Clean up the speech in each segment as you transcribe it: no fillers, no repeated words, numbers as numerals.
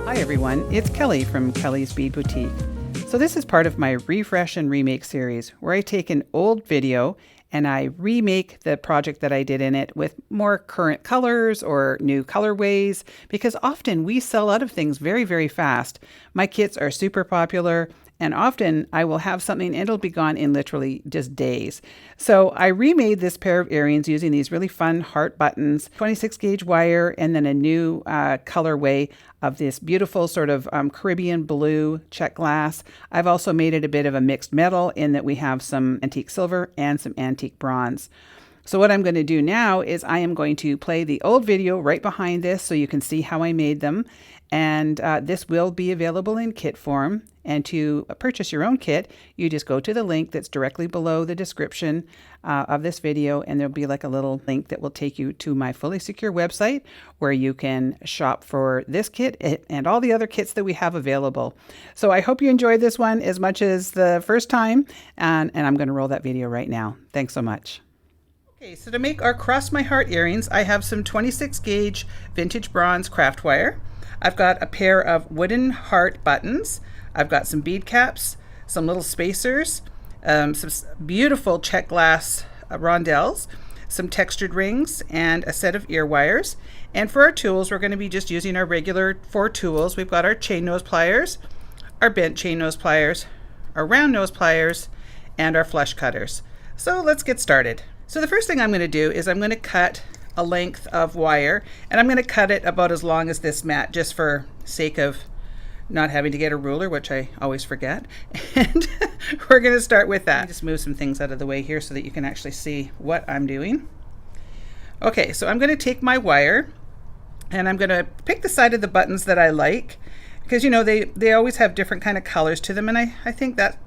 Hi everyone, it's Kelly from Kelly's Bead Boutique. So this is part of my Refresh and Remake series where I take an old video and I remake the project that I did in it with more current colors or new colorways, because often we sell out of things very, very fast. My kits are super popular, and often I will have something and it'll be gone in literally just days. So I remade this pair of earrings using these really fun heart buttons, 26 gauge wire, and then a new colorway of this beautiful sort of Caribbean blue check glass. I've also made it a bit of a mixed metal in that we have some antique silver and some antique bronze. So what I'm going to do now is I am going to play the old video right behind this so you can see how I made them. And this will be available in kit form. And to purchase your own kit, you just go to the link that's directly below the description of this video, and there'll be like a little link that will take you to my fully secure website where you can shop for this kit and all the other kits that we have available. So I hope you enjoyed this one as much as the first time, and I'm going to roll that video right now. Thanks so much. Okay, so to make our Cross My Heart earrings, I have some 26 gauge vintage bronze craft wire. I've got a pair of wooden heart buttons. I've got some bead caps, some little spacers, some beautiful check glass rondelles, some textured rings, and a set of ear wires. And for our tools, we're going to be just using our regular 4 tools. We've got our chain nose pliers, our bent chain nose pliers, our round nose pliers, and our flush cutters. So let's get started. So the first thing I'm going to do is I'm going to cut a length of wire, and I'm going to cut it about as long as this mat, just for sake of not having to get a ruler, which I always forget. And we're going to start with that. Just move some things out of the way here so that you can actually see what I'm doing. Okay, so I'm going to take my wire and I'm going to pick the side of the buttons that I like, because you know they always have different kind of colors to them, and I think that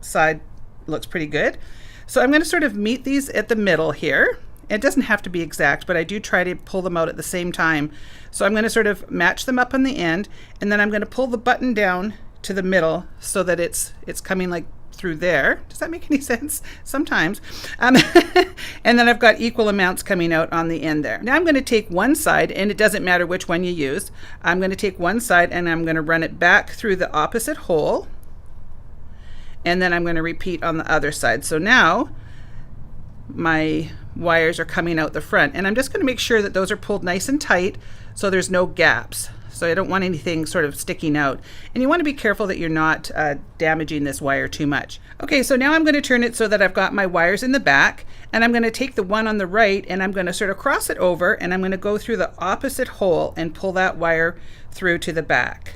side looks pretty good. So I'm going to sort of meet these at the middle here. It doesn't have to be exact, but I do try to pull them out at the same time. So I'm going to sort of match them up on the end, and then I'm going to pull the button down to the middle so that it's coming like through there. Does that make any sense? Sometimes. And then I've got equal amounts coming out on the end there. Now I'm going to take one side, and it doesn't matter which one you use. I'm going to take one side and I'm going to run it back through the opposite hole, and then I'm going to repeat on the other side. So now my wires are coming out the front, and I'm just going to make sure that those are pulled nice and tight so there's no gaps. So I don't want anything sort of sticking out, and you want to be careful that you're not damaging this wire too much. Okay, so now I'm going to turn it so that I've got my wires in the back, and I'm going to take the one on the right and I'm going to sort of cross it over, and I'm going to go through the opposite hole and pull that wire through to the back.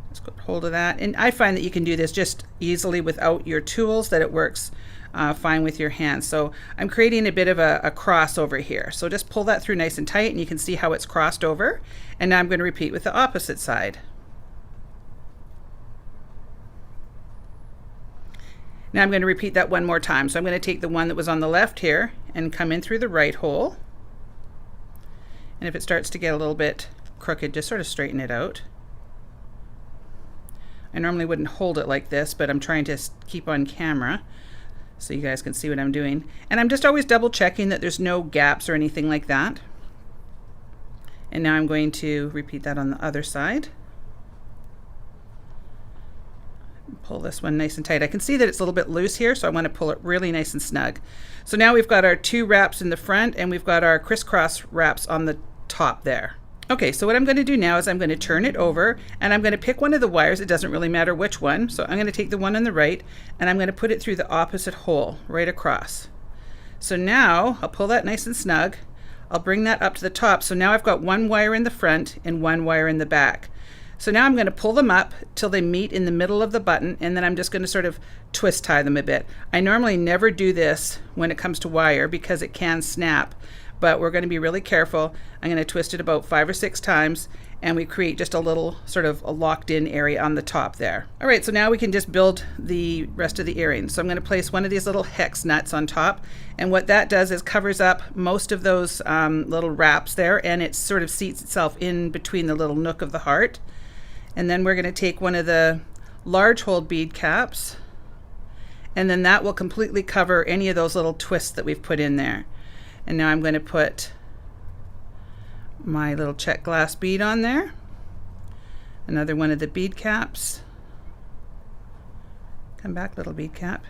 Let's get hold of that, and I find that you can do this just easily without your tools, that it works fine with your hands. So I'm creating a bit of a cross over here. So just pull that through nice and tight, and you can see how it's crossed over. And now I'm going to repeat with the opposite side. Now I'm going to repeat that one more time. So I'm going to take the one that was on the left here and come in through the right hole. And if it starts to get a little bit crooked, just sort of straighten it out. I normally wouldn't hold it like this, but I'm trying to keep on camera so you guys can see what I'm doing. And I'm just always double checking that there's no gaps or anything like that. And now I'm going to repeat that on the other side. Pull this one nice and tight. I can see that it's a little bit loose here, so I want to pull it really nice and snug. So now we've got our 2 wraps in the front, and we've got our crisscross wraps on the top there. Okay, so what I'm going to do now is I'm going to turn it over, and I'm going to pick one of the wires. It doesn't really matter which one. So I'm going to take the one on the right, and I'm going to put it through the opposite hole right across. So now I'll pull that nice and snug. I'll bring that up to the top. So now I've got 1 wire in the front and 1 wire in the back. So now I'm going to pull them up till they meet in the middle of the button, and then I'm just going to sort of twist tie them a bit. I normally never do this when it comes to wire because it can snap, but we're going to be really careful. I'm going to twist it about 5 or 6 times, and we create just a little sort of a locked in area on the top there. All right, so now we can just build the rest of the earrings. So I'm going to place one of these little hex nuts on top, and what that does is covers up most of those little wraps there, and it sort of seats itself in between the little nook of the heart. And then we're going to take one of the large hole bead caps, and then that will completely cover any of those little twists that we've put in there. And now I'm going to put my little check glass bead on there. Another one of the bead caps. Come back, little bead cap.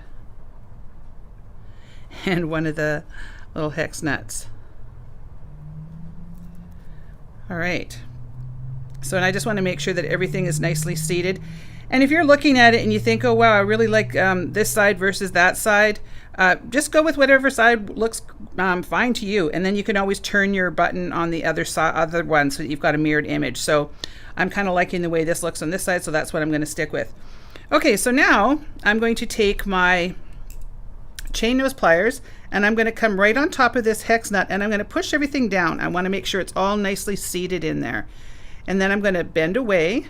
And one of the little hex nuts. All right. So, and I just want to make sure that everything is nicely seated. And if you're looking at it and you think, oh wow, I really like this side versus that side, just go with whatever side looks fine to you. And then you can always turn your button on the other side, other one, so that you've got a mirrored image. So I'm kind of liking the way this looks on this side, so that's what I'm going to stick with. Okay, so now I'm going to take my chain nose pliers and I'm going to come right on top of this hex nut and I'm going to push everything down. I want to make sure it's all nicely seated in there. And then I'm going to bend away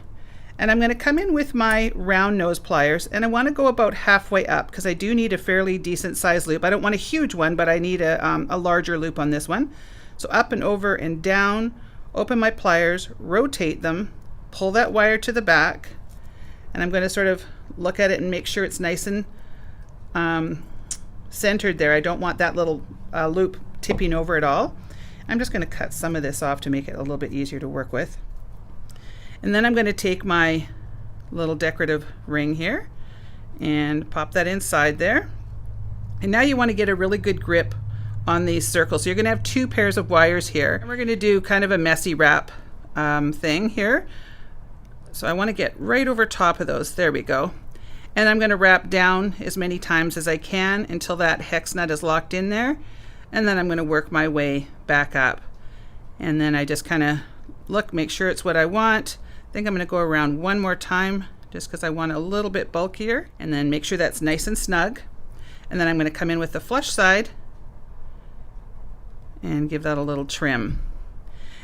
and I'm going to come in with my round nose pliers and I want to go about halfway up because I do need a fairly decent size loop. I don't want a huge one, but I need a larger loop on this one. So up and over and down, open my pliers, rotate them, pull that wire to the back, and I'm going to sort of look at it and make sure it's nice and centered there. I don't want that little loop tipping over at all. I'm just going to cut some of this off to make it a little bit easier to work with. And then I'm going to take my little decorative ring here and pop that inside there. And now you want to get a really good grip on these circles. So you're going to have two pairs of wires here. And we're going to do kind of a messy wrap thing here. So I want to get right over top of those. There we go. And I'm going to wrap down as many times as I can until that hex nut is locked in there. And then I'm going to work my way back up. And then I just kind of look, make sure it's what I want. I think I'm going to go around one more time just because I want a little bit bulkier. And then make sure that's nice and snug. And then I'm going to come in with the flush side and give that a little trim.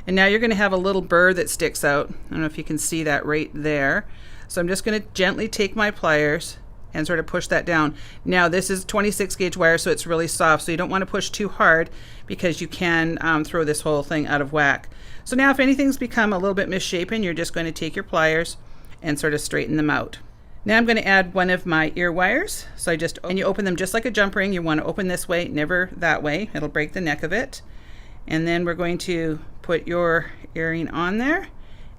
And now you're going to have a little burr that sticks out. I don't know if you can see that right there. So I'm just going to gently take my pliers and sort of push that down. Now this is 26 gauge wire, so it's really soft, so you don't want to push too hard because you can throw this whole thing out of whack. So now if anything's become a little bit misshapen, you're just going to take your pliers and sort of straighten them out. Now I'm going to add one of my ear wires. So and you open them just like a jump ring. You want to open this way, never that way. It'll break the neck of it. And then we're going to put your earring on there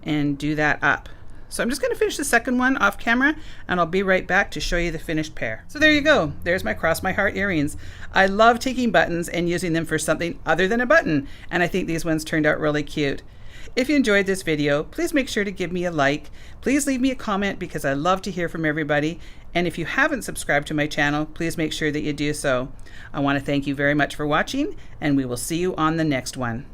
and do that up. So I'm just going to finish the second one off camera and I'll be right back to show you the finished pair. So there you go. There's my Cross My Heart earrings. I love taking buttons and using them for something other than a button, and I think these ones turned out really cute. If you enjoyed this video, please make sure to give me a like. Please leave me a comment because I love to hear from everybody. And if you haven't subscribed to my channel, please make sure that you do so. I want to thank you very much for watching, and we will see you on the next one.